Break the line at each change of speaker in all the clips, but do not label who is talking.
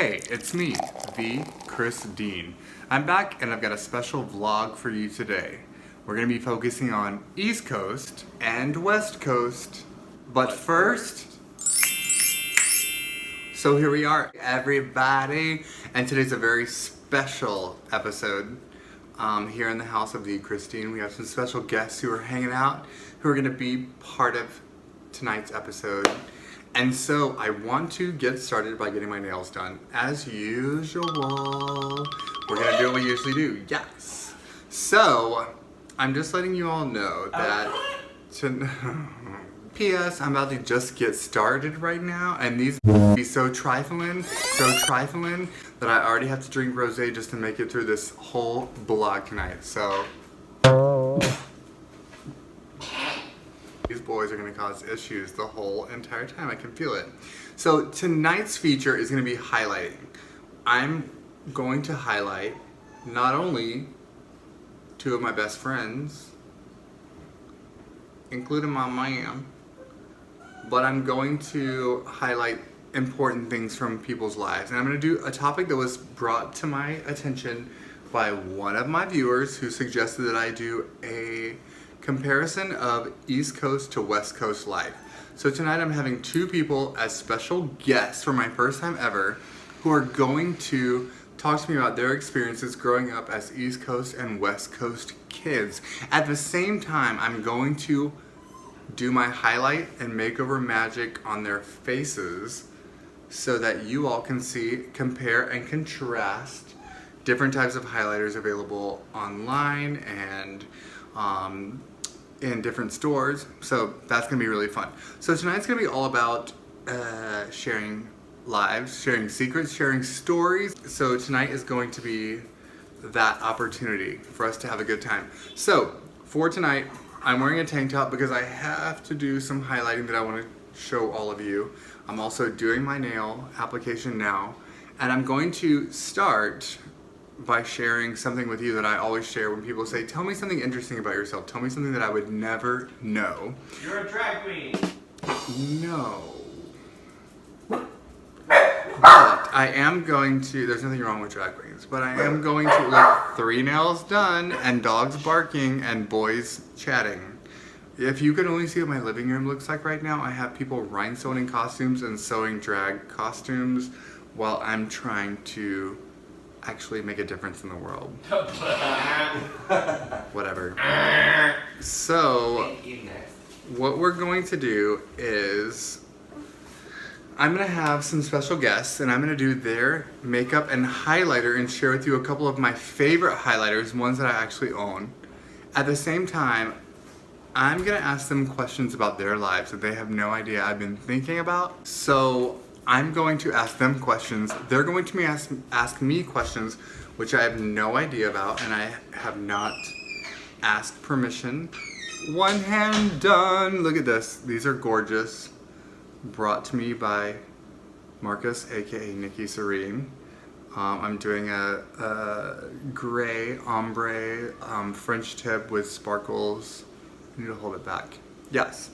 Hey, it's me, the Chris Dean. I'm back and I've got a special vlog for you today. We're going to be focusing on East Coast and West Coast. But first, so here we are, everybody. And today's a very special episode. Here in the house of the Christine, we have some special guests who are hanging out, who are going to be part of tonight's episode. And so I want to get started by getting my nails done. As usual, we're going to do what we usually do. Yes. So I'm just letting you all know that P.S. I'm about to just get started right now, and these be so trifling that I already have to drink rosé just to make it through this whole vlog tonight. So these boys are going to cause issues the whole entire time. I can feel it. So tonight's feature is going to be highlighting. I'm going to highlight not only two of my best friends, including my mom, but I'm going to highlight important things from people's lives. And I'm going to do a topic that was brought to my attention by one of my viewers who suggested that I do a comparison of East Coast to West Coast life. So tonight I'm having two people as special guests for my first time ever who are going to talk to me about their experiences growing up as East Coast and West Coast kids. At the same time, I'm going to do my highlight and makeover magic on their faces so that you all can see, compare, and contrast different types of highlighters available online and in different stores. So that's gonna be really fun. So tonight's gonna be all about sharing lives, sharing secrets, sharing stories. So tonight is going to be that opportunity for us to have a good time. So for tonight, I'm wearing a tank top because I have to do some highlighting that I want to show all of you. I'm also doing my nail application now, and I'm going to start by sharing something with you that I always share when people say, tell me something interesting about yourself. Tell me something that I would never know.
You're a drag queen.
No. But I am going to, there's nothing wrong with drag queens, but I am going to, look, 3 nails done and dogs barking and boys chatting. If you could only see what my living room looks like right now, I have people rhinestoning costumes and sewing drag costumes while I'm trying to actually make a difference in the world. Whatever. So, what we're going to do is I'm going to have some special guests and I'm going to do their makeup and highlighter and share with you a couple of my favorite highlighters, ones that I actually own. At the same time, I'm going to ask them questions about their lives that they have no idea I've been thinking about. So I'm going to ask them questions. They're going to ask me questions which I have no idea about and I have not asked permission. One hand done. Look at this. These are gorgeous. Brought to me by Marcus, aka Nikki Serene. I'm doing a gray ombre French tip with sparkles. I need to hold it back. Yes.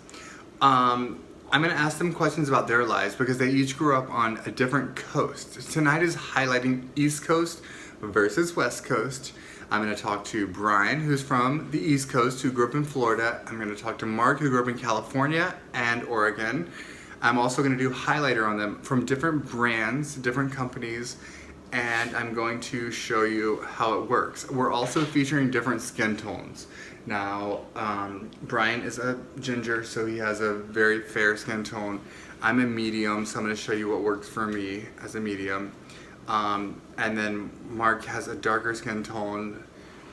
I'm going to ask them questions about their lives because they each grew up on a different coast. Tonight is highlighting East Coast versus West Coast. I'm going to talk to Brian, who's from the East Coast, who grew up in Florida. I'm going to talk to Mark, who grew up in California and Oregon. I'm also going to do highlighter on them from different brands, different companies, and I'm going to show you how it works. We're also featuring different skin tones. Now, Brian is a ginger, so he has a very fair skin tone. I'm a medium, so I'm going to show you what works for me as a medium. And then Mark has a darker skin tone,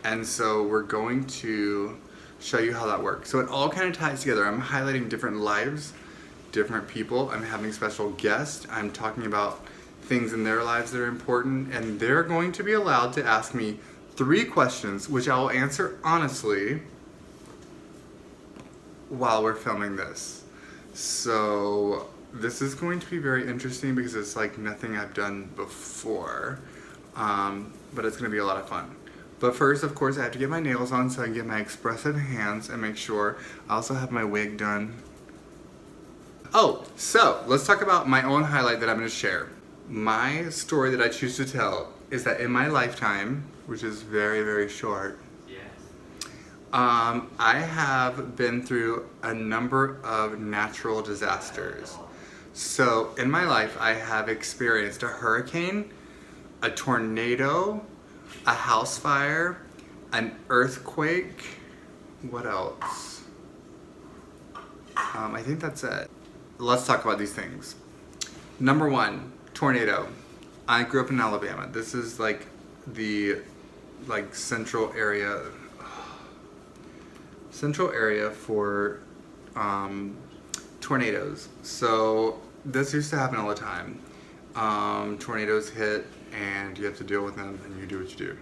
and so we're going to show you how that works. So it all kind of ties together. I'm highlighting different lives, different people. I'm having special guests. I'm talking about things in their lives that are important, and they're going to be allowed to ask me 3 questions, which I will answer honestly while we're filming this. So this is going to be very interesting because it's like nothing I've done before, but it's going to be a lot of fun. But first, of course, I have to get my nails on so I can get my expressive hands and make sure. I also have my wig done. Oh, so let's talk about my own highlight that I'm going to share. My story that I choose to tell is that in my lifetime, which is very, very short, I have been through a number of natural disasters. So in my life, I have experienced a hurricane, a tornado, a house fire, an earthquake. What else? I think that's it. Let's talk about these things. Number one, tornado. I grew up in Alabama. This is like the central area for tornadoes. So this used to happen all the time. Tornadoes hit and you have to deal with them and you do what you do.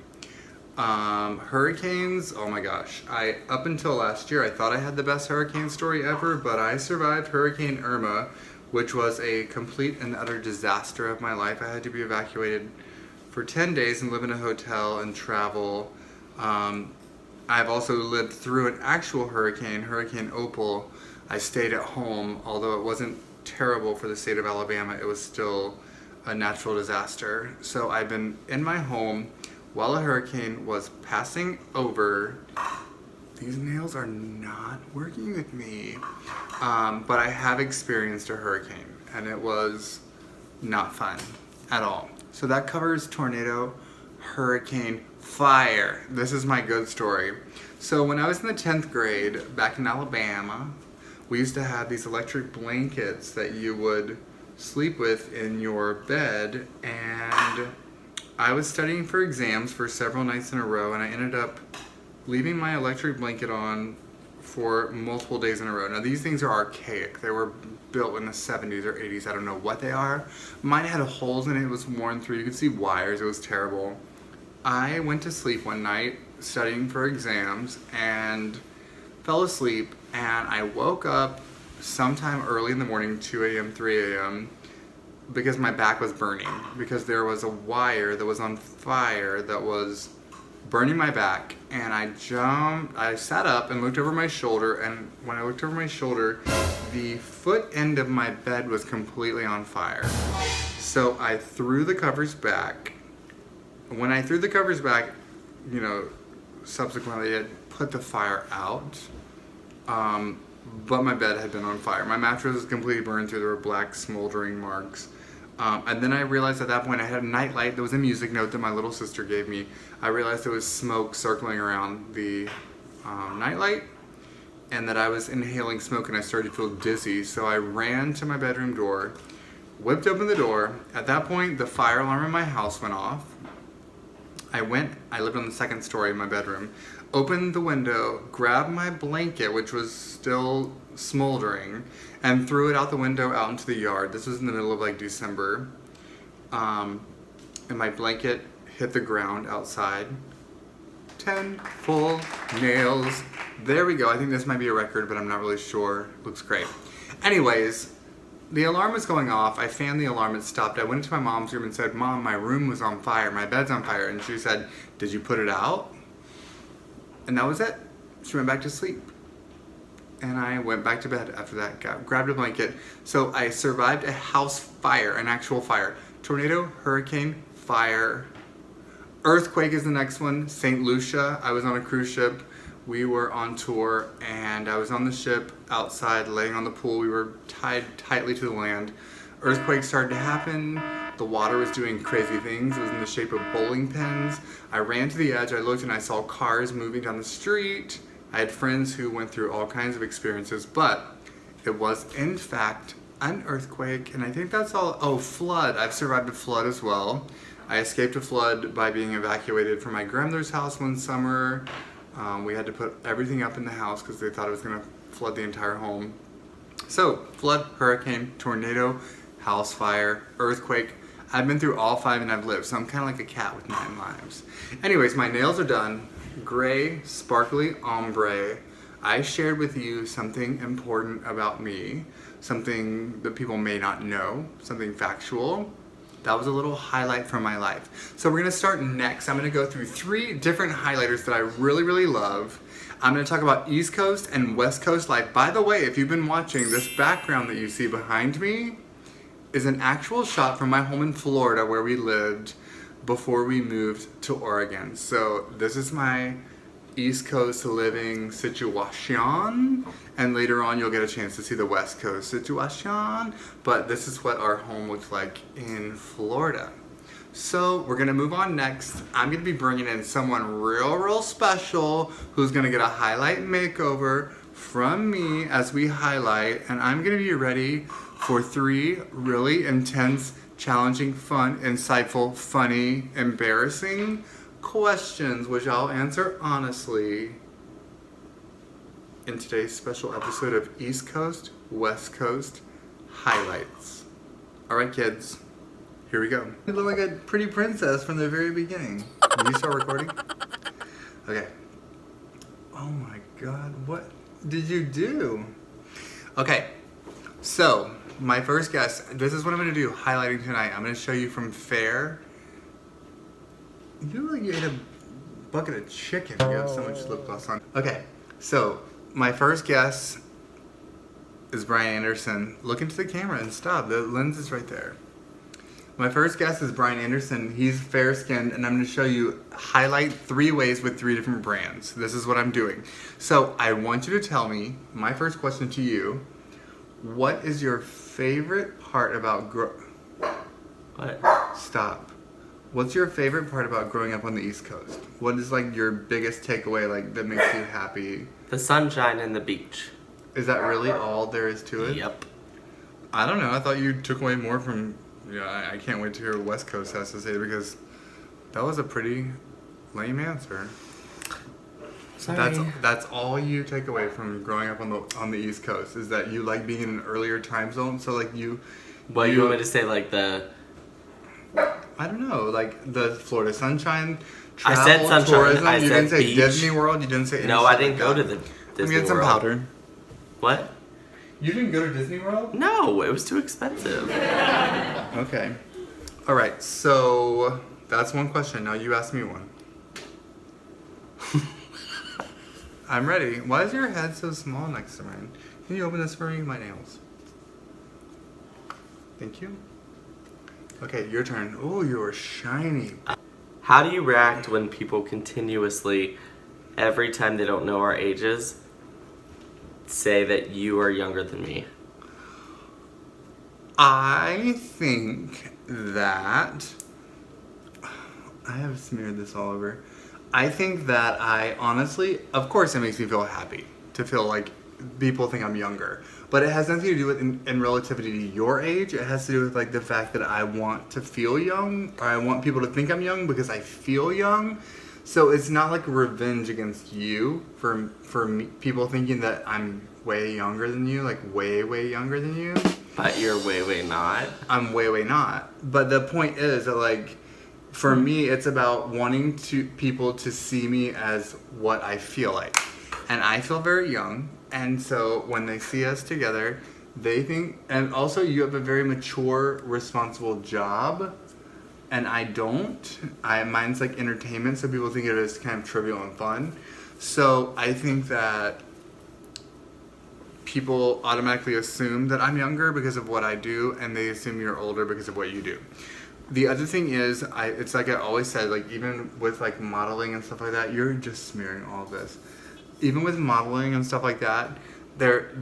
Hurricanes, oh my gosh. Up until last year, I thought I had the best hurricane story ever, but I survived Hurricane Irma, which was a complete and utter disaster of my life. I had to be evacuated for 10 days and live in a hotel and travel. I've also lived through an actual hurricane, Hurricane Opal. I stayed at home, although it wasn't terrible for the state of Alabama, it was still a natural disaster. So I've been in my home while a hurricane was passing over. These nails are not working with me. But I have experienced a hurricane and it was not fun at all. So that covers tornado, hurricane, fire. This is my good story. So when I was in the 10th grade back in Alabama, we used to have these electric blankets that you would sleep with in your bed, and I was studying for exams for several nights in a row, and I ended up leaving my electric blanket on for multiple days in a row. Now these things are archaic. They were built in the 70s or 80s. I don't know what they are. Mine had holes in it. It was worn through. You could see wires. It was terrible. I went to sleep one night studying for exams and fell asleep, and I woke up sometime early in the morning, 2 a.m., 3 a.m., because my back was burning, because there was a wire that was on fire that was burning my back, and I sat up and looked over my shoulder, and when I looked over my shoulder, the foot end of my bed was completely on fire. So I threw the covers back. When I threw the covers back, subsequently it put the fire out, but my bed had been on fire. My mattress was completely burned through. There were black smoldering marks. And then I realized at that point I had a nightlight. There was a music note that my little sister gave me. I realized there was smoke circling around the nightlight and that I was inhaling smoke, and I started to feel dizzy. So I ran to my bedroom door, whipped open the door. At that point, the fire alarm in my house went off. I lived on the second story of my bedroom, opened the window, grabbed my blanket, which was still smoldering, and threw it out the window out into the yard. This was in the middle of December. And my blanket hit the ground outside. 10 full nails. There we go. I think this might be a record, but I'm not really sure. Looks great. Anyways, the alarm was going off. I fanned the alarm, it stopped. I went into my mom's room and said, "Mom, my room was on fire. My bed's on fire." And she said, "Did you put it out?" And that was it. She went back to sleep. And I went back to bed after that, grabbed a blanket. So I survived a house fire, an actual fire. Tornado, hurricane, fire. Earthquake is the next one. St. Lucia. I was on a cruise ship. We were on tour, and I was on the ship outside laying on the pool. We were tied tightly to the land. Earthquake started to happen. The water was doing crazy things. It was in the shape of bowling pins. I ran to the edge. I looked and I saw cars moving down the street. I had friends who went through all kinds of experiences, but it was in fact an earthquake, and I think that's all. Oh, flood. I've survived a flood as well. I escaped a flood by being evacuated from my grandmother's house one summer. We had to put everything up in the house because they thought it was going to flood the entire home. So, flood, hurricane, tornado, house fire, earthquake. I've been through all 5 and I've lived, so I'm kind of like a cat with 9 lives. Anyways, my nails are done. Gray, sparkly ombre. I shared with you something important about me, something that people may not know, something factual. That was a little highlight from my life. So we're gonna start next. I'm gonna go through 3 different highlighters that I really, really love. I'm gonna talk about East Coast and West Coast life. By the way, if you've been watching, this background that you see behind me is an actual shot from my home in Florida where we lived before we moved to Oregon. So this is my East Coast living situation, and later on you'll get a chance to see the West Coast situation, but this is what our home looks like in Florida. So we're gonna move on next. I'm gonna be bringing in someone real special who's gonna get a highlight makeover from me as we highlight, and I'm gonna be ready for 3 really intense, challenging, fun, insightful, funny, embarrassing questions, which I'll answer honestly in today's special episode of East Coast, West Coast Highlights. All right, kids, here we go. You look like a pretty princess from the very beginning. Did you start recording? Okay. Oh my God, what did you do? Okay, so my first guest, this is what I'm gonna do, highlighting tonight. I'm gonna show you from Fair. You look like you ate a bucket of chicken. You have so much lip gloss on. Okay, so my first guest is Brian Anderson. Look into the camera and stop. The lens is right there. My first guest is Brian Anderson. He's fair skinned, and I'm going to show you highlight 3 ways with 3 different brands. This is what I'm doing. So I want you to tell me, my first question to you, what is your favorite part about
What?
Stop. What's your favorite part about growing up on the East Coast? What is like your biggest takeaway, like that makes you happy?
The sunshine and the beach.
Is that really all there is to it?
Yep.
I don't know. I thought you took away more from. Yeah, I can't wait to hear what West Coast has to say because that was a pretty lame answer.
Sorry.
That's all you take away from growing up on the East Coast is that you like being in an earlier time zone. So like you.
Well, you want me to say like the?
I don't know, like the Florida sunshine, travel,
I said sunshine.
tourism.
I
You
said
didn't say
beach.
Disney World. You didn't say.
No, I didn't go to the
I'm
Disney
getting some
World.
powder.
What?
You didn't go to Disney World?
No, it was too expensive.
Okay. All right. So that's one question. Now you ask me one. I'm ready. Why is your head so small next to mine? Can you open this for me? My nails. Thank you. Okay, your turn. Oh, you're shiny.
How do you react when people continuously, every time they don't know our ages, say that you are younger than me?
I think that I have smeared this all over. I think that I honestly, of course it makes me feel happy to feel like people think I'm younger. But it has nothing to do with in relativity to your age. It has to do with like the fact that I want to feel young, or I want people to think I'm young because I feel young. So it's not like a revenge against you for me, people thinking that I'm way younger than you, like way younger than you.
But you're way not.
I'm way not. But the point is that like for me it's about wanting people to see me as what I feel like. And I feel very young. And so when they see us together, they think, and also you have a very mature, responsible job, and I don't. Mine's like entertainment, so people think it is kind of trivial and fun. So I think that people automatically assume that I'm younger because of what I do, and they assume you're older because of what you do. The other thing is, it's like I always said, like even with like modeling and stuff like that, you're just smearing all of this. Even with modeling and stuff like that,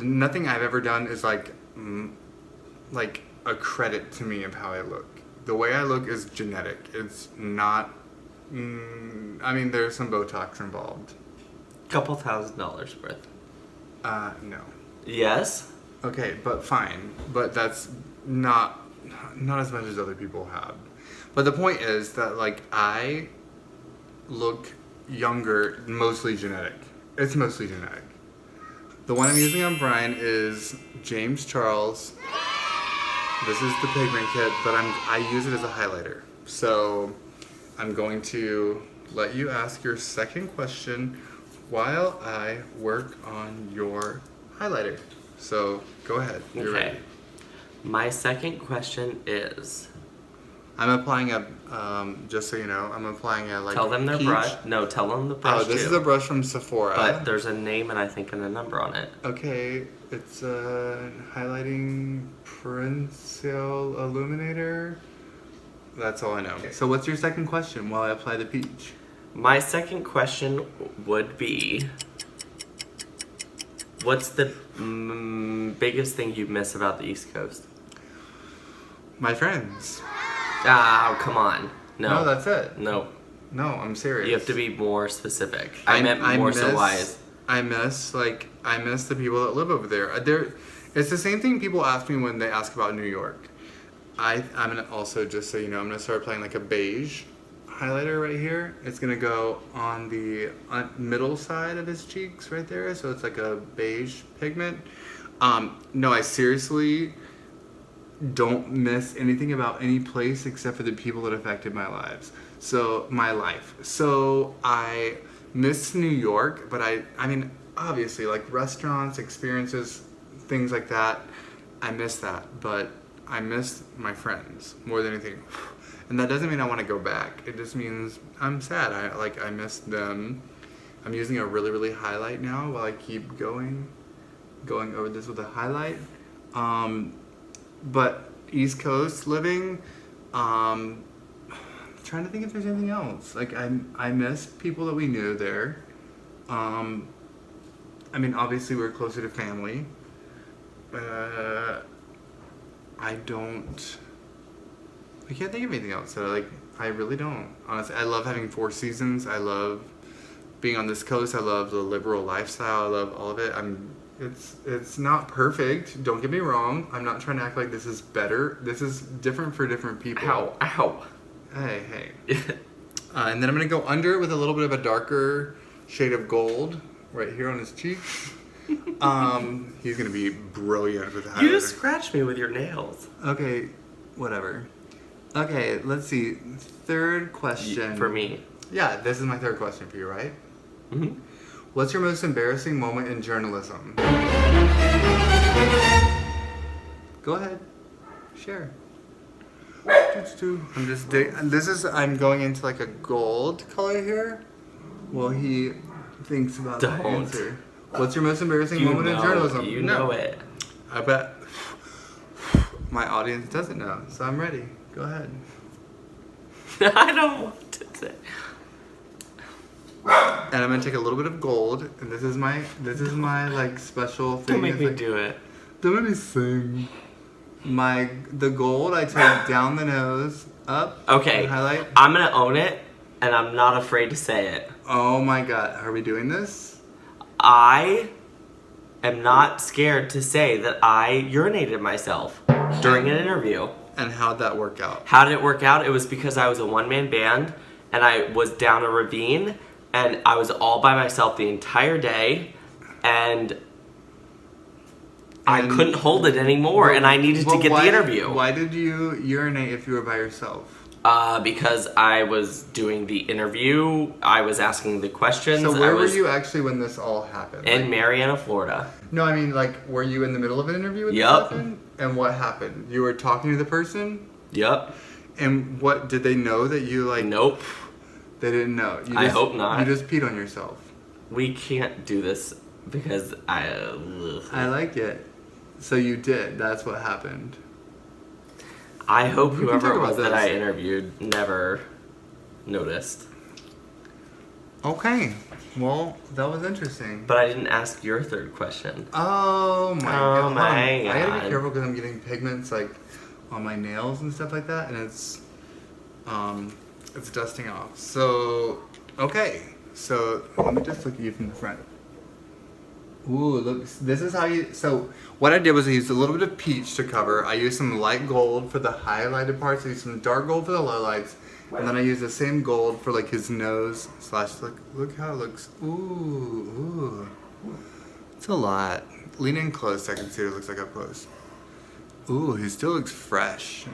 nothing I've ever done is like a credit to me of how I look. The way I look is genetic. It's not. I mean, there's some Botox involved.
Couple $1,000 worth.
No.
Yes.
Okay, but fine. But that's not as much as other people have. But the point is that like I look younger, mostly genetic. It's mostly genetic. The one I'm using on Brian is James Charles. This is the pigment kit, but I use it as a highlighter. So I'm going to let you ask your second question while I work on your highlighter. So go ahead. You're
Okay.
ready.
My second question is,
I'm applying a, just so you know, I'm applying a like
Tell them their
peach.
brush. No, tell them the brush
Oh, this
too.
is a brush from Sephora.
But there's a name and I think and a number on it.
Okay, it's a highlighting pencil illuminator. That's all I know. So what's your second question while I apply the peach?
My second question would be, what's the biggest thing you miss about the East Coast?
My friends.
Oh, come on.
No, that's it.
No.
No, I'm serious.
You have to be more specific. I meant more so wise.
I miss the people that live over there. It's the same thing people ask me when they ask about New York. I'm gonna also, just so you know, I'm gonna start applying like a beige highlighter right here. It's gonna go on the middle side of his cheeks right there, so it's like a beige pigment. No, I seriously don't miss anything about any place except for the people that affected my life. So I miss New York, but I mean, obviously, like restaurants, experiences, things like that, I miss that, but I miss my friends more than anything. And that doesn't mean I want to go back. It just means I'm sad. I miss them. I'm using a really, really highlight now while I keep going over this with a highlight. But East Coast living, trying to think if there's anything else. Like I miss people that we knew there. I mean, obviously we're closer to family. I can't think of anything else. So I really don't. Honestly, I love having 4 seasons. I love being on this coast. I love the liberal lifestyle. I love all of it. It's not perfect. Don't get me wrong. I'm not trying to act like this is better. This is different for different people.
Ow.
Hey. And then I'm gonna go under it with a little bit of a darker shade of gold right here on his cheeks. He's gonna be brilliant with highlighter.
You just scratched me with your nails.
Okay, whatever. Okay, let's see. Third question.
For me.
Yeah, this is my third question for you, right?
Mm-hmm.
What's your most embarrassing moment in journalism? Go ahead. Share. I'm going into like a gold color here. Well, he thinks about that
Don't.
answer. What's your most embarrassing moment in journalism?
You know it.
I bet my audience doesn't know, so I'm ready. Go ahead.
I don't want to say.
And I'm gonna take a little bit of gold, and this is my like special thing.
Don't make me
like,
do it.
Don't make me sing. The gold I take down the nose, up.
Okay.
And highlight.
I'm gonna own it, and I'm not afraid to say it.
Oh my god, are we doing this?
I am not scared to say that I urinated myself during an interview.
And how'd that work out?
How did it work out? It was because I was a one-man band, and I was down a ravine, and I was all by myself the entire day, and I couldn't hold it anymore, and I needed to get the interview.
Why did you urinate if you were by yourself?
Because I was doing the interview, I was asking the questions.
So where were you actually when this all happened?
In Marianna, Florida.
No, I mean, were you in the middle of an interview when this
Yup.
happened? And what happened? You were talking to the person?
Yup.
And what, did they know that you,
Nope.
They didn't know?
I hope not.
You just peed on yourself.
We can't do this because I
like it. So you did. That's what happened.
I hope
We can
whoever
talk
it was
about
that I
this.
interviewed never noticed.
Okay. Well, that was interesting.
But I didn't ask your third question.
Oh my
Oh
god. Hold on.
my
I gotta
God.
be careful because I'm getting pigments on my nails and stuff like that, and it's dusting off. So, okay. So let me just look at you from the front. Ooh, look. This is how you. So what I did was I used a little bit of peach to cover. I used some light gold for the highlighted parts. I used some dark gold for the lowlights. And then I used the same gold for his nose / look how it looks. Ooh. It's a lot. Lean in close so I can see what it looks like up close. Ooh, he still looks fresh.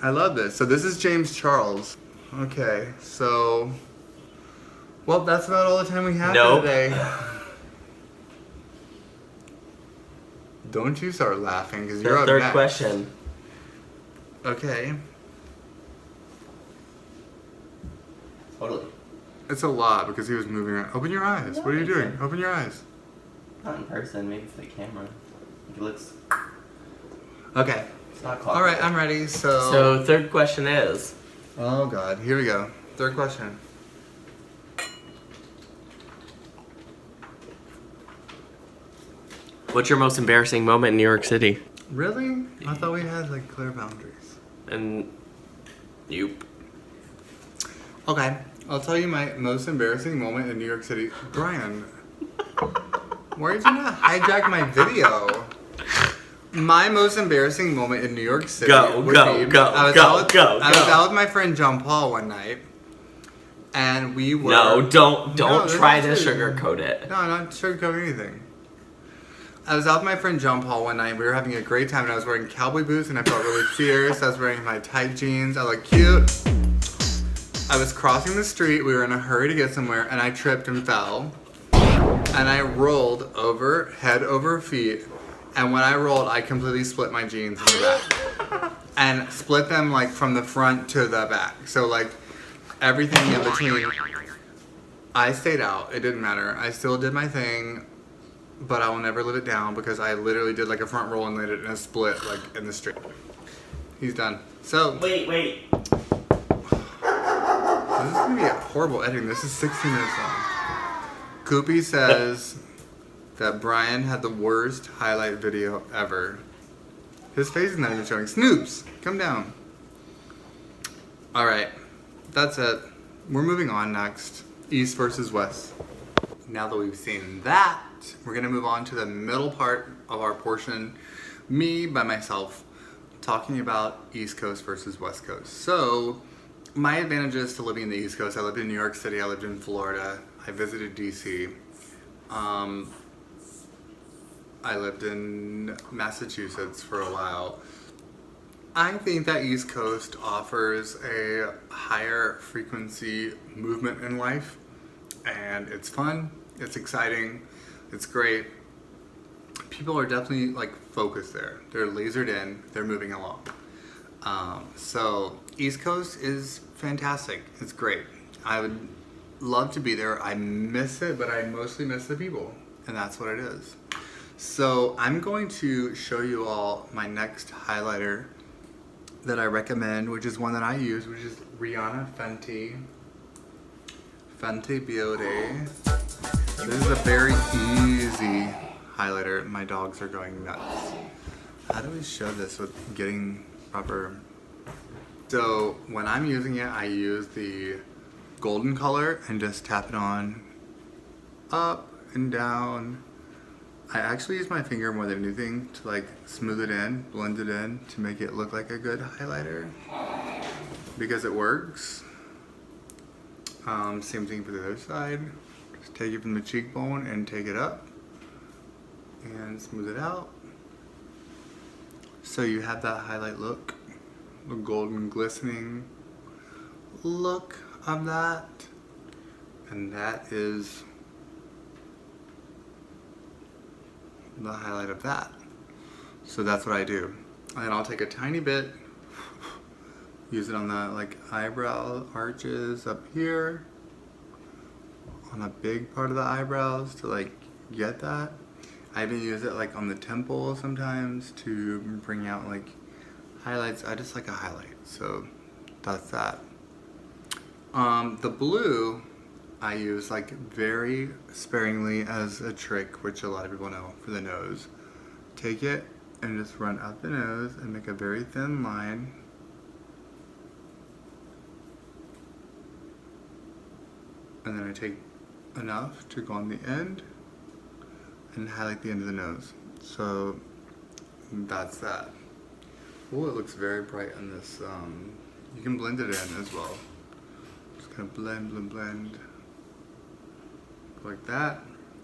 I love this. So this is James Charles. Okay, so well, that's about all the time we have
Nope.
for today. Don't you start laughing because you're
The
up
third
next.
question.
Okay.
Totally.
It's a lot because he was moving around. Open your eyes. What are you doing? Open your eyes.
Not in person, maybe for the camera. It looks.
Okay.
It's not clockwork.
All right, I'm ready.
So, third question is.
Oh God, here we go. Third question.
What's your most embarrassing moment in New York City?
Really? I thought we had like clear boundaries.
And. You.
Okay, I'll tell you my most embarrassing moment in New York City. Brian, why are you trying to hijack my video? My most embarrassing moment in New York City
Go.
I was out with my friend John Paul one night, and we were.
No, don't
No,
try to
this is-
sugarcoat it.
No, I'm not sugarcoating anything. I was out with my friend John Paul one night. We were having a great time, and I was wearing cowboy boots, and I felt really fierce. I was wearing my tight jeans. I looked cute. I was crossing the street. We were in a hurry to get somewhere, and I tripped and fell. And I rolled over, head over feet. And when I rolled, I completely split my jeans in the back. And split them like from the front to the back. So like everything in between. I stayed out. It didn't matter. I still did my thing. But I will never live it down because I literally did like a front roll and landed in a split like in the street. He's done. So
Wait.
this is gonna be a horrible editing. This is 16 minutes long. Koopy says that Brian had the worst highlight video ever. His face is not even showing. Snoops, come down. All right, that's it. We're moving on next. East versus West. Now that we've seen that, we're gonna move on to the middle part of our portion. Me by myself, talking about East Coast versus West Coast. So, my advantages to living in the East Coast. I lived in New York City. I lived in Florida. I visited DC. I lived in Massachusetts for a while. I think that East Coast offers a higher frequency movement in life, and it's fun, it's exciting, it's great. People are definitely like focused there. They're lasered in, they're moving along. So East Coast is fantastic. It's great. I would love to be there. I miss it, but I mostly miss the people, and that's what it is. So I'm going to show you all my next highlighter that I recommend, which is one that I use, which is Rihanna Fenty Beauty. This is a very easy highlighter. My dogs are going nuts. How do we show this with getting proper? So when I'm using it, I use the golden color and just tap it on up and down. I actually use my finger more than anything to like smooth it in, blend it in to make it look like a good highlighter because it works. Same thing for the other side. Just take it from the cheekbone and take it up and smooth it out. So you have that highlight look, the golden glistening look of that, and that is the highlight of that. So that's what I do. And then I'll take a tiny bit, use it on the like eyebrow arches up here, on a big part of the eyebrows to like get that. I even use it like on the temple sometimes to bring out like highlights. I just like a highlight, so that's that. The blue I use like very sparingly as a trick, which a lot of people know, for the nose. Take it and just run up the nose and make a very thin line. And then I take enough to go on the end and highlight the end of the nose. So that's that. Oh, it looks very bright on this. You can blend it in as well. Just kind of blend. Like that.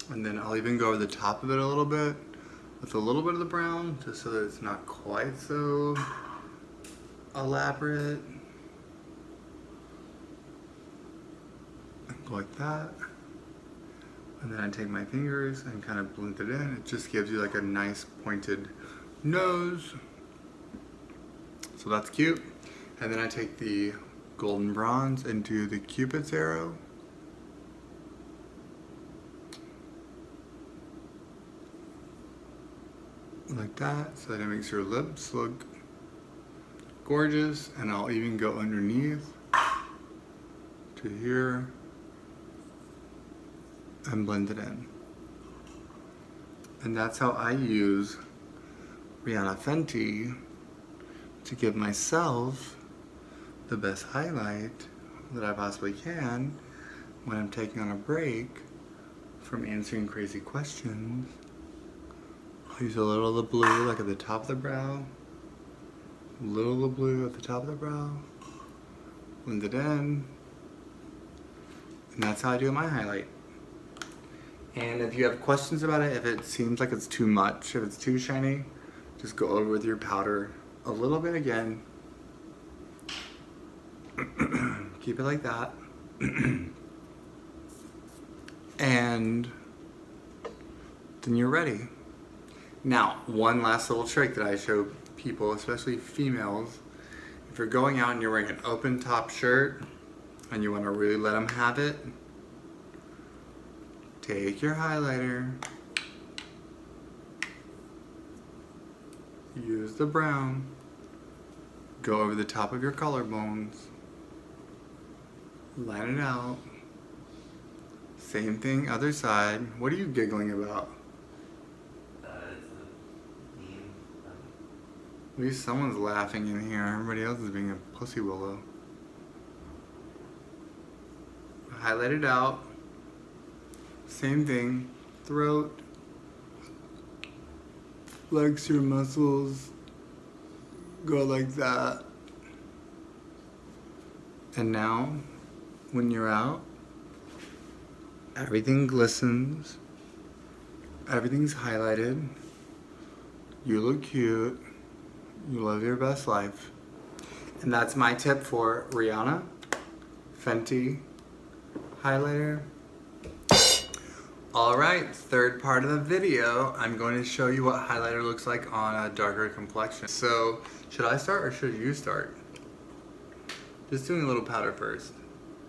And then I'll even go over the top of it a little bit with a little bit of the brown, just so that it's not quite so elaborate. Like that. And then I take my fingers and kind of blend it in. It just gives you like a nice pointed nose. So that's cute. And then I take the golden bronze into the Cupid's arrow. Like that, so that it makes your lips look gorgeous. And I'll even go underneath to here and blend it in. And that's how I use Rihanna Fenty to give myself the best highlight that I possibly can when I'm taking on a break from answering crazy questions. I'll use a little of the blue like at the top of the brow, a little of the blue at the top of the brow, blend it in, and that's how I do my highlight. And if you have questions about it, if it seems like it's too much, if it's too shiny, just go over with your powder a little bit again. Keep it like that. And then you're ready. Now, one last little trick that I show people, especially females, if you're going out and you're wearing an open top shirt and you want to really let them have it, take your highlighter, use the brown, go over the top of your collarbones, line it out. Same thing, other side. What are you giggling about? At least someone's laughing in here. Everybody else is being a pussy willow. Highlight it out. Same thing. Throat. Flex your muscles. Go like that. And now, when you're out, everything glistens. Everything's highlighted. You look cute. You live your best life. And that's my tip for Rihanna Fenty highlighter. Alright, third part of the video, I'm going to show you what highlighter looks like on a darker complexion. So, should I start or should you start? Just doing a little powder first.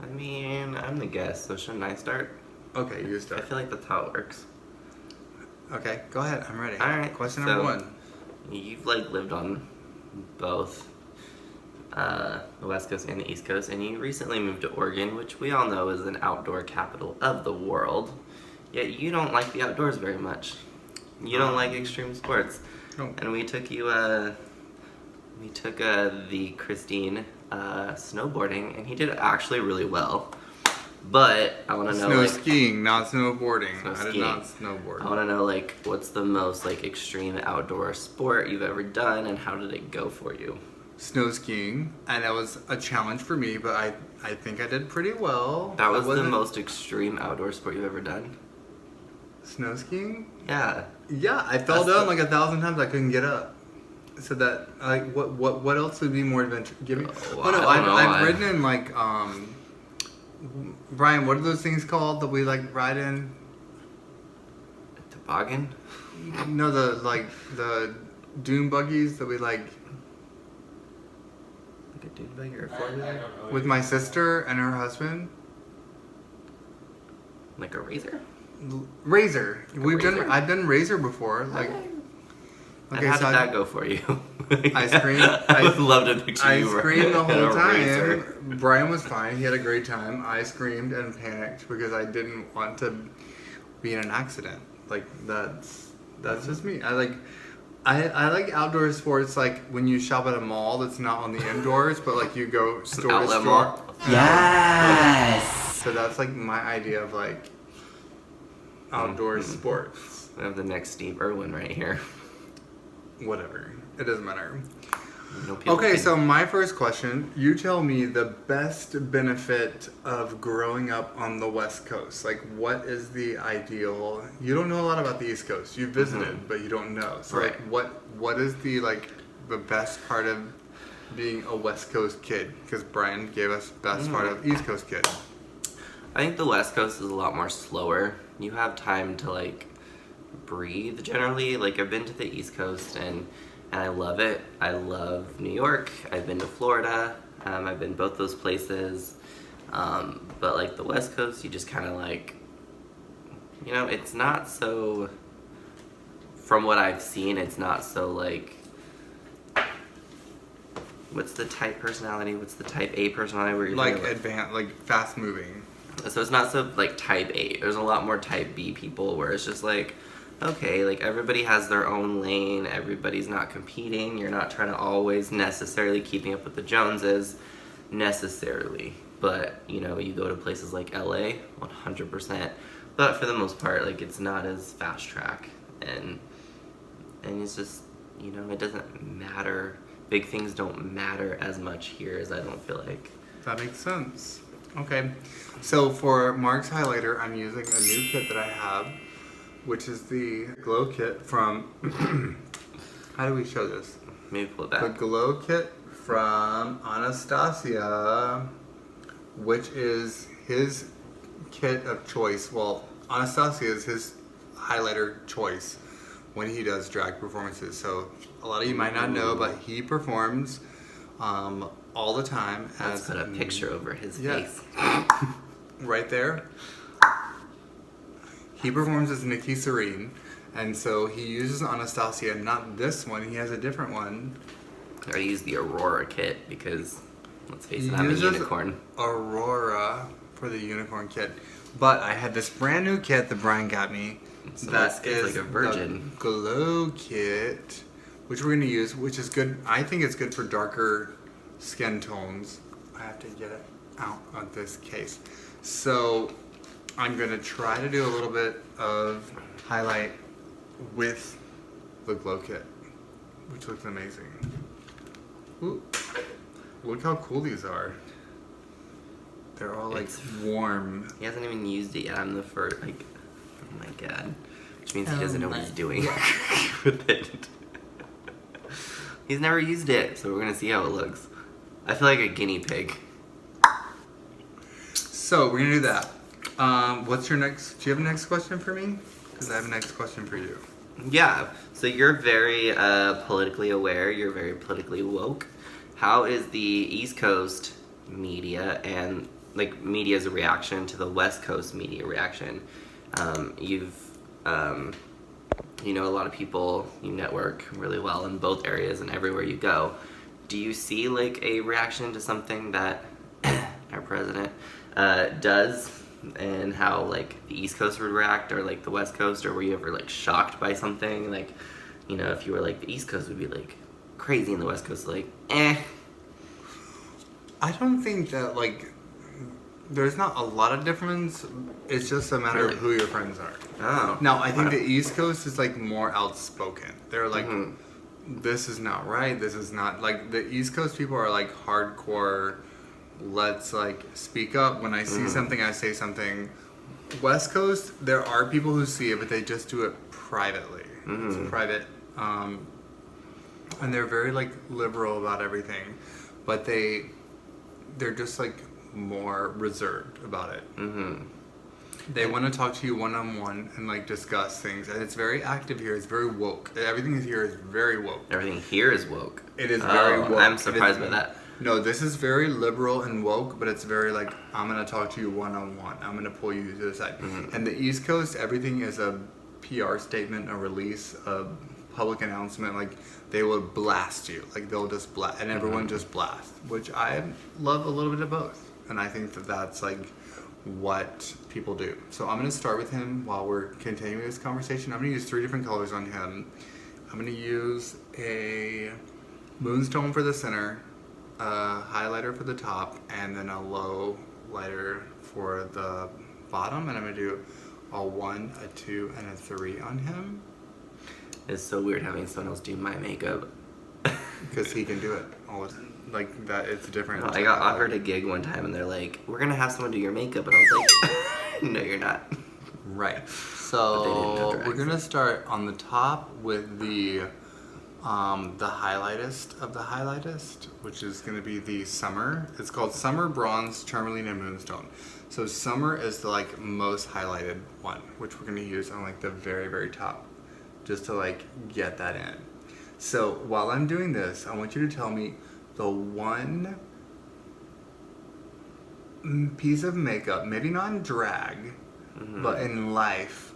I mean, I'm the guest, so shouldn't I start?
Okay, you
I
start.
feel like that's how it works.
Okay, go ahead, I'm ready.
Alright,
Question
so
number one.
You've like lived on both the West Coast and the East Coast, and you recently moved to Oregon, which we all know is an outdoor capital of the world. Yet you don't like the outdoors very much. You don't like extreme sports.
Oh.
And we took you the Christine snowboarding, and he did actually really well. But I want to know,
Snow
like,
skiing, not snowboarding.
Snow
I did
skiing.
not snowboard.
I want to know, like, what's the most like extreme outdoor sport you've ever done, and how did it go for you?
Snow skiing, and that was a challenge for me, but I think I did pretty well.
That was
I
the
wasn't-
most extreme outdoor sport you've ever done?
Snow skiing?
Yeah.
Yeah, I fell
That's
down
the-
like 1,000 times. I couldn't get up. So that like what else would be more adventure? Give me.
Oh,
Oh no,
I don't know.
I've ridden in like Brian, what are those things called that we like ride in?
A toboggan?
No, the dune buggies that we like
Like a dune buggy or a four-wheeler?
with my sister and her husband.
Like a razor?
Razor.
Razor?
I've done Razor before. Like
And how did
I-
that go for you?
I screamed.
I would love to picture
I
you
screamed the
in
whole
a razor.
time. Brian was fine. He had a great time. I screamed and panicked because I didn't want to be in an accident. Like that's just me. I like outdoor sports, like when you shop at a mall that's not on the indoors, but like you go store to
outlet
store.
mall?
Yes!
So that's like my idea of like outdoor
Mm-hmm.
sports.
I have the next Steve Irwin right here.
Whatever. It doesn't matter.
No people
Okay,
can-
so my first question, you tell me the best benefit of growing up on the West Coast. Like, what is the ideal? You don't know a lot about the East Coast. You visited, but you don't know. So,
Right.
like, what is the best part of being a West Coast kid? Because Brian gave us best part of East Coast kid.
I think the West Coast is a lot more slower. You have time to like breathe generally. Like I've been to the East Coast and I love it. I love New York. I've been to Florida. I've been both those places. But like the West Coast, you just kind of like, you know, it's not so, from what I've seen, it's not so like, what's the type personality? What's the type A personality where you're
Like
doing,
advanced, like fast moving.
so it's not so like type A. There's a lot more type B people where it's just like, okay, like everybody has their own lane. Everybody's not competing. You're not trying to always necessarily keeping up with the Joneses necessarily. But, you know, you go to places like LA, 100%. But for the most part, like it's not as fast track. And it's just, you know, it doesn't matter. Big things don't matter as much here as I don't feel like.
That makes sense. Okay. So for Mark's highlighter, I'm using a new kit that I have, which is the Glow Kit from, how do we show this?
Maybe pull it
The
back.
Glow Kit from Anastasia, which is his kit of choice. Well, Anastasia is his highlighter choice when he does drag performances. So a lot of you might not know, but he performs all the time.
Let's put a picture over his
Yes.
face.
Right there. He performs as Nikki Serene, and so he uses Anastasia, not this one. He has a different one.
I use the Aurora kit because, let's face
He
it, I'm a
uses
unicorn.
Aurora for the unicorn kit, but I had this brand new kit that Brian got me.
So
That
it's
is
like a virgin.
the Glow Kit, which we're gonna use, which is good. I think it's good for darker skin tones. I have to get it out of this case. So I'm gonna try to do a little bit of highlight with the Glow Kit, which looks amazing. Ooh, look how cool these are. They're all like
It's-
warm.
He hasn't even used it yet. I'm the first, like, oh my god. Which means he
Oh
doesn't know what
my
he's doing with it. He's never used it, so we're gonna see how it looks. I feel like a guinea pig.
So we're gonna do that. What's your next? Do you have a next question for me? Because I have a next question for you.
Yeah, so you're very politically aware, you're very politically woke. How is the East Coast media and like media's reaction to the West Coast media reaction? You know, a lot of people, you network really well in both areas and everywhere you go. Do you see like a reaction to something that our president does, and how like the East Coast would react, or like the West Coast, or were you ever like shocked by something? Like, you know, if you were like the East Coast would be like crazy and the West Coast like
I don't think that like there's not a lot of difference. It's just a matter
Really?
of who your friends are.
Oh.
Now I think the East Coast is like more outspoken. They're like,
Mhm.
this is not right. This is not like the East Coast people are like hardcore. Let's like speak up. When I see something, I say something. West Coast, there are people who see it, but they just do it privately. It's private, and they're very like liberal about everything, but they're just like more reserved about it.
Mm-hmm.
They want to talk to you one on one and like discuss things, and it's very active here. It's very woke. Everything is here is very woke.
Everything here is woke.
It is very woke.
I'm
It
surprised
is-
by that.
No, this is very liberal and woke, but it's very like, I'm gonna talk to you one on one. I'm gonna pull you to the side. And the East Coast, everything is a PR statement, a release, a public announcement. Like they will blast you. Like they'll just blast, and everyone just blasts, which I love a little bit of both. And I think that that's like what people do. So I'm gonna start with him while we're continuing this conversation. I'm gonna use 3 different colors on him. I'm gonna use a moonstone for the center, a highlighter for the top, and then a low lighter for the bottom. And I'm gonna do a 1, a 2, and a 3 on him
It's so weird having someone else do my makeup.
because he can do it all like that. It's different.
I got offered a gig one time and they're like, we're gonna have someone do your makeup, and I was like, no, you're not.
Right.
But they didn't
So
have
we're
drag.
gonna start on the top with the highlightest of the highlightest, which is gonna be the Summer. It's called Summer Bronze Tourmaline and Moonstone. So Summer is the like most highlighted one, which we're gonna use on like the very very top, just to like get that in. So while I'm doing this, I want you to tell me the one piece of makeup, maybe not in drag, but in life,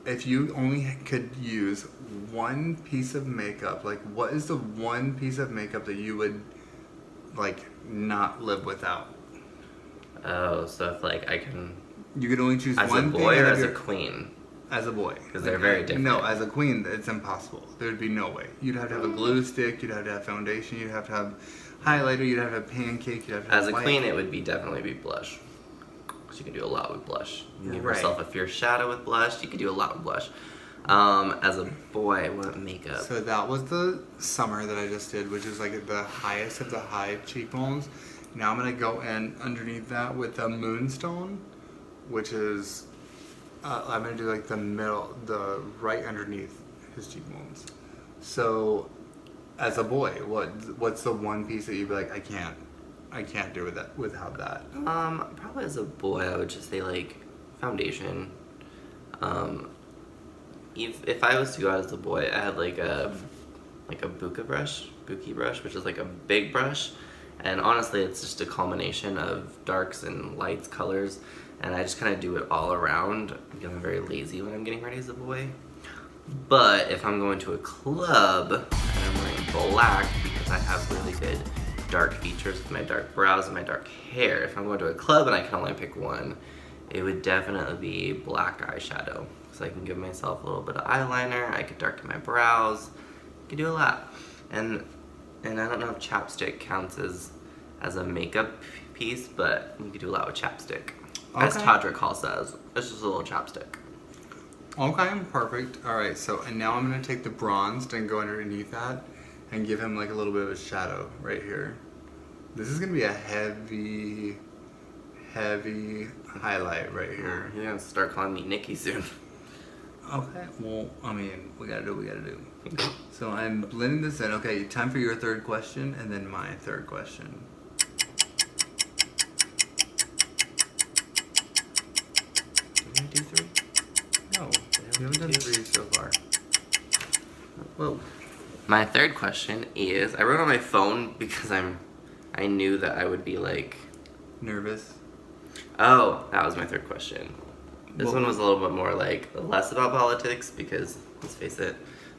if you only could use one piece of makeup, like what is the one piece of makeup that you would like not live without?
Oh, so if like I can,
You could only choose
as a
one
boy
thing
or
out
as
of
a
your-
queen?
As a boy.
Because they're very different.
No, as a queen, it's impossible. There would be no way. You'd have to have a glue stick, you'd have to have foundation, you'd have to have highlighter, you'd have to have pancake, you'd have to have
As a
white.
queen, it would be definitely be blush. Because you can do a lot with blush. You can give
Right.
yourself a fierce shadow with blush. You can do a lot with blush. As a boy, what makeup?
So that was the summer that I just did, which is like the highest of the high cheekbones. Now I'm gonna go in underneath that with a moonstone, which is I'm gonna do like the middle, the right underneath his cheekbones. So, as a boy, what's the one piece that you'd be like, I can't do without that.
Probably as a boy, I would just say like foundation. If I was to go out as a boy, I had like a buki brush, which is like a big brush, and honestly, it's just a culmination of darks and lights, colors, and I just kind of do it all around because I'm very lazy when I'm getting ready as a boy. But if I'm going to a club and I'm wearing black because I have really good dark features with my dark brows and my dark hair, if I'm going to a club and I can only pick one, it would definitely be black eyeshadow. So I can give myself a little bit of eyeliner, I could darken my brows, I could do a lot. And I don't know if chapstick counts as a makeup piece, but you could do a lot with chapstick. As
Okay.
Todrick Hall says, it's just a little chapstick.
Okay, perfect. All right, so and now I'm gonna take the bronzed and go underneath that, and give him like a little bit of a shadow right here. This is gonna be a heavy highlight right here.
You're gonna start calling me Nikki soon.
Okay, well, I mean, we gotta do what we gotta do. So I'm blending this in. Okay, time for your third question, and then my third question.
Did I do three?
No, we haven't done 3 so far.
Whoa. My third question is, I wrote on my phone because I knew that I would be like,
Nervous?
oh, that was my third question. This
What
one
was-
was a little bit more like less about politics because let's face it,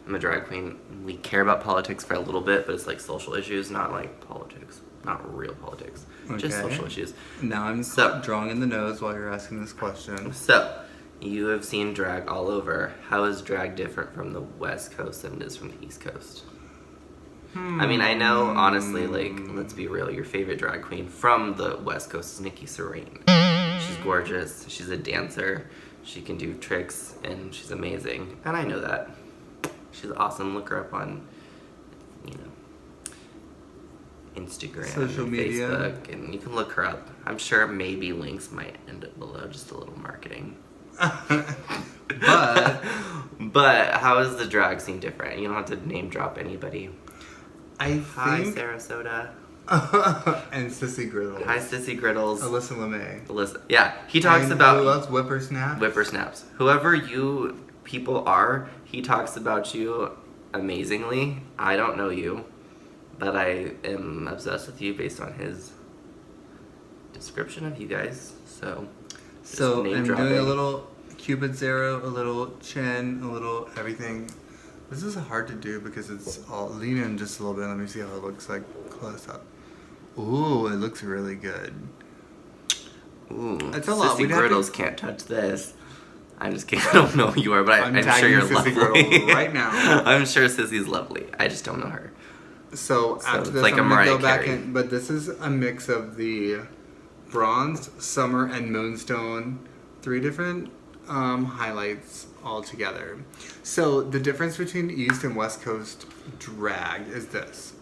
I'm a drag queen. We care about politics for a little bit, but it's like social issues, not like politics, not real politics, just
Okay.
social issues.
Now I'm
So-
drawing in the nose while you're asking this question.
So, you have seen drag all over. How is drag different from the West Coast than it is from the East Coast? I mean, I know, honestly, like, let's be real, your favorite drag queen from the West Coast is Nikki Serene. She's gorgeous, she's a dancer, she can do tricks, and she's amazing. And I know that. She's awesome. Look her up on, you know, Instagram,
Social
and
media.
Facebook, and you can look her up. I'm sure maybe links might end up below, just a little marketing.
But
But how is the drag scene different? You don't have to name drop anybody.
I
Hi,
think
Sarasota.
and Sissy Griddle.
Hi, Sissy Griddles.
Alyssa LeMay.
Alyssa. Yeah, he talks
And
about
who loves Whippersnap?
whippersnaps. Whoever you people are, he talks about you amazingly. I don't know you, but I am obsessed with you based on his description of you guys. So, just
So
name
I'm
dropping.
doing a little Cupid's arrow, a little chin, a little everything. This is hard to do because it's all lean in just a little bit. Let me see how it looks like close up. Ooh, it looks really good.
Ooh,
It's a lot.
Sissy
We'd have to-
Griddles can't touch this. I'm just kidding. I don't know who you are, but
I'm
I'm sure
tagging
you're
Sissy
lovely.
Griddle right now.
I'm sure Sissy's lovely. I just don't know her.
So after
it's
this,
like a
I'm gonna go
Mariah
back
Carey.
in. But this is a mix of the bronzed, summer, and moonstone. 3 different highlights all together. So the difference between East and West Coast drag is this.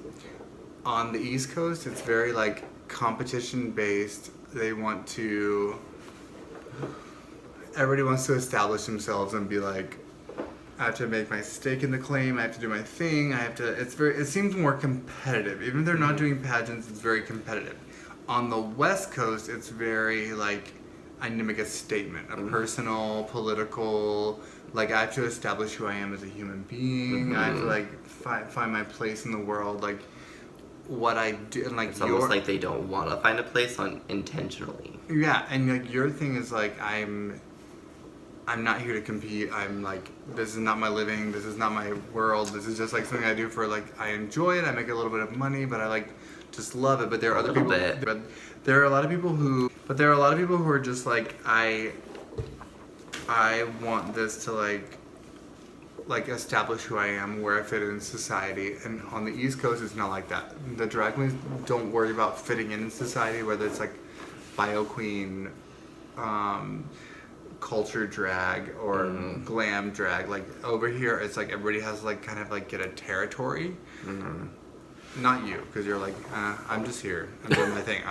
On the East Coast, it's very like competition based. They want to. Everybody wants to establish themselves and be like, I have to make my stake in the claim. I have to do my thing. I have to. It seems more competitive. Even if they're not doing pageants, it's very competitive. On the West Coast, it's very like, I need to make a statement, a personal, political. Like I have to establish who I am as a human being. I have to like find my place in the world. Like what I do, and like
It's almost like they don't want to find a place on intentionally.
yeah, and like your thing is like I'm not here to compete. I'm like, this is not my living. This is not my world. This is just like something I do for like, I enjoy it. I make a little bit of money, but I like just love it. But there are other people. But there are a lot of people who are just like, I want this to like establish who I am, where I fit in society. And on the East Coast, it's not like that. The drag queens don't worry about fitting in society, whether it's like bio queen, culture drag or glam drag. Like over here it's like everybody has like kind of like get a territory. Not you, because you're like I'm just here, I'm doing my thing.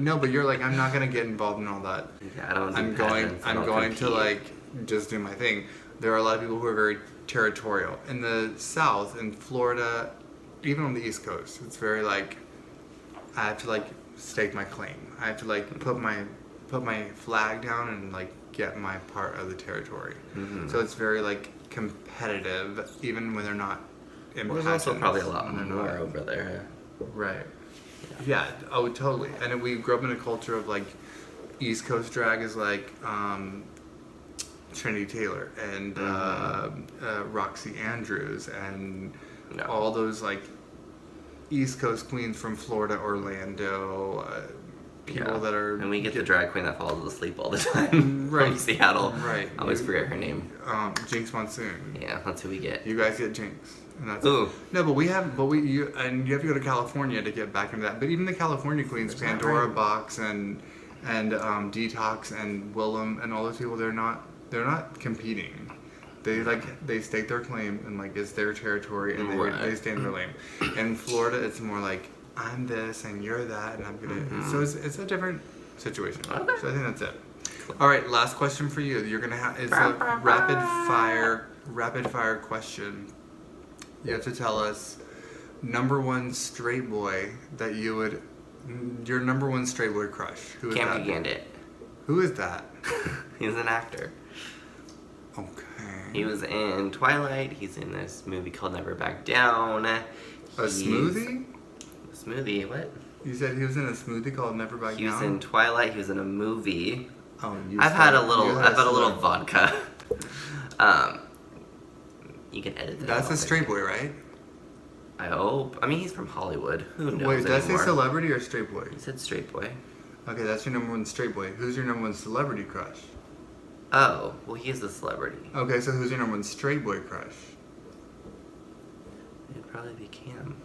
No, but you're like, I'm not gonna get involved in all that.
Yeah, I don't do
I'm
pageants, I
going
don't
to
compete.
like just do my thing. There are a lot of people who are very territorial in the South, in Florida, even on the East Coast. It's very like, I have to like stake my claim. I have to like put my flag down and like get my part of the territory. So it's very like competitive, even when they're not in
Well, there's also
pageants,
probably a lot
when they're
more
not.
over there.
Right. Yeah. Oh, totally. And we grew up in a culture of like, East Coast drag is like Trinity Taylor and Roxy Andrews and all those like East Coast queens from Florida, Orlando, people that are.
And we get the drag queen that falls asleep all the time
Right.
from Seattle.
Right.
I always forget her name.
Jinx Monsoon.
Yeah, that's who we get.
You guys get Jinx. And that's
Ooh.
No, but you have to go to California to get back into that. But even the California queens,
There's not
Pandora
right.
Box and Detox and Willem and all those people, they're not competing. They stake their claim and like it's their territory and they stay in their lane. In Florida, it's more like I'm this and you're that and I'm gonna. So it's a different situation. So I think that's it. All right, last question for you. You're gonna have it's a rapid fire question. You have to tell us number one straight boy that you would, your number one straight boy crush. Who is
Campy
that?
Gandit.
Who is that?
He's an actor.
Okay.
He was in Twilight. He's in this movie called Never Back Down.
A smoothie?
Smoothie, what?
You said he was in a smoothie called Never Back
He was
Down?
in Twilight. He was in a movie.
Oh,
I've had a little vodka. You can edit that.
That's
out.
a straight boy, right?
I hope. I mean, he's from Hollywood. Who knows
Wait, did I say
anymore?
celebrity or straight boy?
He said straight boy.
Okay, that's your number one straight boy. Who's your number one celebrity crush?
Oh, well, he's a celebrity.
Okay, so who's your number one straight boy crush?
It'd probably be Cam.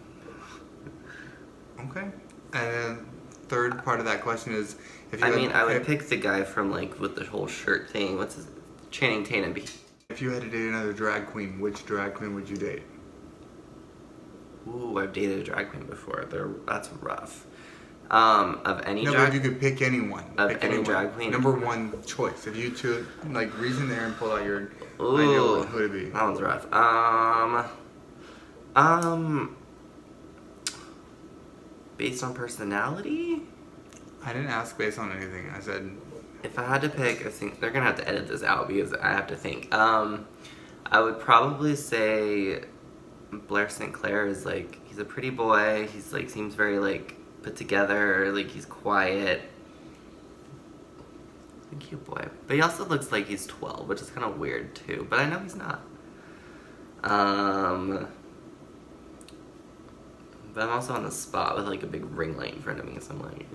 Okay. And then third part of that question is, if you
I would pick the guy from like with the whole shirt thing. What's his? Channing Tatum.
If you had to date another drag queen, which drag queen would you date?
Ooh, I've dated a drag queen before. That's rough. Of any
No,
drag.
but if you could pick anyone.
Of
pick
any
anyone.
drag queen?
Number one choice. If you two, like, reason there and pull out your
Ooh,
ideal one, who would it be?
that one's rough. Based on personality.
I didn't ask based on anything. I said,
If I had to pick, I think they're gonna have to edit this out because I have to think. I would probably say Blair St. Clair is like, he's a pretty boy. He's like, seems very like put together. Like he's quiet. A cute boy, but he also looks like he's 12, which is kind of weird too. But I know he's not. But I'm also on the spot with like a big ring light in front of me, so I'm like.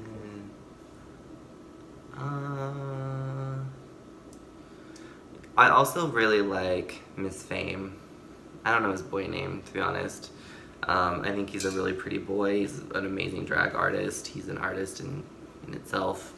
I also really like Miss Fame. I don't know his boy name, to be honest. I think he's a really pretty boy. He's an amazing drag artist. He's an artist in itself.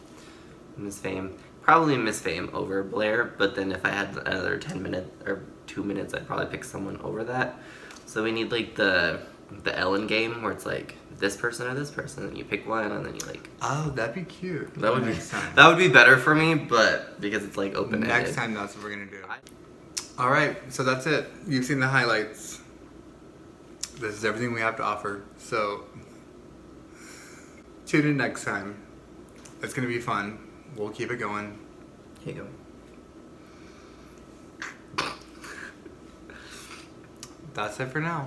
Miss Fame. Probably Miss Fame over Blair, but then if I had another 10 minutes or 2 minutes, I'd probably pick someone over that. So we need like the Ellen game where it's like this person or this person, and you pick one, and then you like.
oh, that'd be cute.
That would
next time.
That would be better for me, but because it's like open ended.
Next time, that's what we're gonna do. All right, so that's it. You've seen the highlights. This is everything we have to offer. So tune in next time. It's gonna be fun. We'll keep it going.
Here you go.
That's it for now.